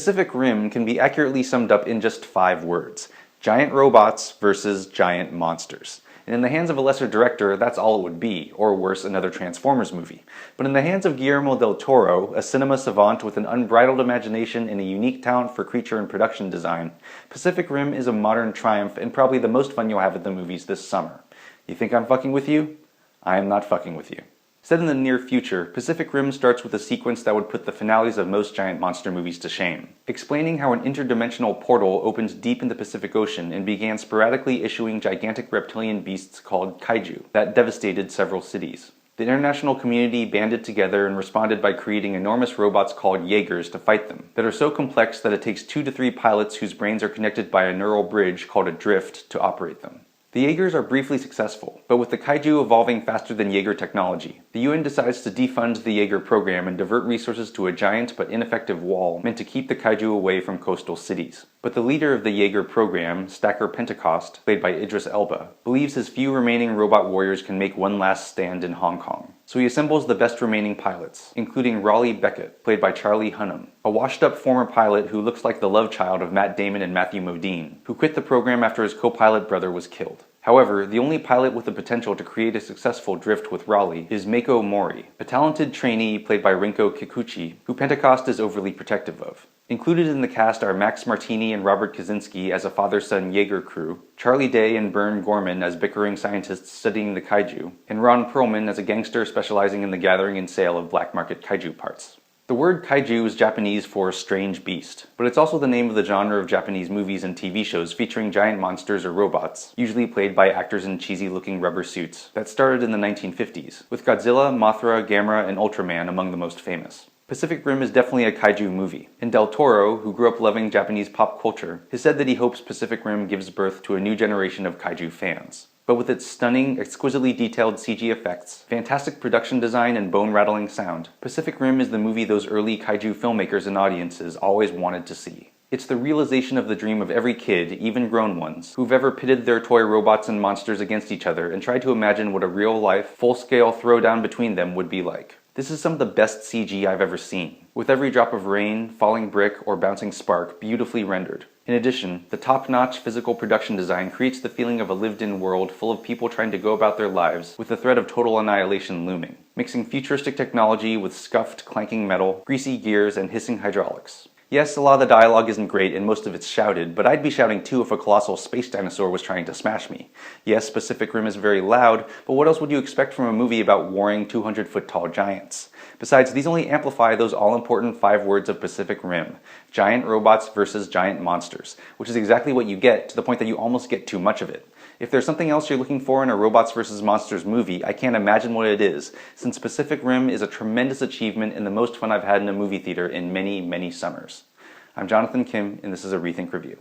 Pacific Rim can be accurately summed up in just 5 words: giant robots versus giant monsters. And in the hands of a lesser director, that's all it would be, or worse, another Transformers movie. But in the hands of Guillermo del Toro, a cinema savant with an unbridled imagination and a unique talent for creature and production design, Pacific Rim is a modern triumph and probably the most fun you'll have at the movies this summer. You think I'm fucking with you? I am not fucking with you. Set in the near future, Pacific Rim starts with a sequence that would put the finales of most giant monster movies to shame, explaining how an interdimensional portal opened deep in the Pacific Ocean and began sporadically issuing gigantic reptilian beasts called kaiju that devastated several cities. The international community banded together and responded by creating enormous robots called Jaegers to fight them, that are so complex that it takes 2 to 3 pilots whose brains are connected by a neural bridge called a drift to operate them. The Jaegers are briefly successful, but with the kaiju evolving faster than Jaeger technology, the UN decides to defund the Jaeger program and divert resources to a giant but ineffective wall meant to keep the kaiju away from coastal cities. But the leader of the Jaeger program, Stacker Pentecost, played by Idris Elba, believes his few remaining robot warriors can make one last stand in Hong Kong. So he assembles the best remaining pilots, including Raleigh Beckett, played by Charlie Hunnam, a washed-up former pilot who looks like the love child of Matt Damon and Matthew Modine, who quit the program after his co-pilot brother was killed. However, the only pilot with the potential to create a successful drift with Raleigh is Mako Mori, a talented trainee played by Rinko Kikuchi, who Pentecost is overly protective of. Included in the cast are Max Martini and Robert Kaczynski as a father-son Jaeger crew, Charlie Day and Bern Gorman as bickering scientists studying the kaiju, and Ron Perlman as a gangster specializing in the gathering and sale of black market kaiju parts. The word kaiju is Japanese for strange beast, but it's also the name of the genre of Japanese movies and TV shows featuring giant monsters or robots, usually played by actors in cheesy-looking rubber suits, that started in the 1950s, with Godzilla, Mothra, Gamera, and Ultraman among the most famous. Pacific Rim is definitely a kaiju movie, and Del Toro, who grew up loving Japanese pop culture, has said that he hopes Pacific Rim gives birth to a new generation of kaiju fans. But with its stunning, exquisitely detailed CG effects, fantastic production design, and bone-rattling sound, Pacific Rim is the movie those early kaiju filmmakers and audiences always wanted to see. It's the realization of the dream of every kid, even grown ones, who've ever pitted their toy robots and monsters against each other and tried to imagine what a real-life, full-scale throwdown between them would be like. This is some of the best CG I've ever seen, with every drop of rain, falling brick, or bouncing spark beautifully rendered. In addition, the top-notch physical production design creates the feeling of a lived-in world full of people trying to go about their lives with the threat of total annihilation looming, mixing futuristic technology with scuffed, clanking metal, greasy gears, and hissing hydraulics. Yes, a lot of the dialogue isn't great and most of it's shouted, but I'd be shouting too if a colossal space dinosaur was trying to smash me. Yes, Pacific Rim is very loud, but what else would you expect from a movie about warring 200-foot-tall giants? Besides, these only amplify those all-important 5 words of Pacific Rim: giant robots versus giant monsters, which is exactly what you get, to the point that you almost get too much of it. If there's something else you're looking for in a robots versus monsters movie, I can't imagine what it is, since Pacific Rim is a tremendous achievement and the most fun I've had in a movie theater in many, many summers. I'm Jonathan Kim, and this is a Rethink Review.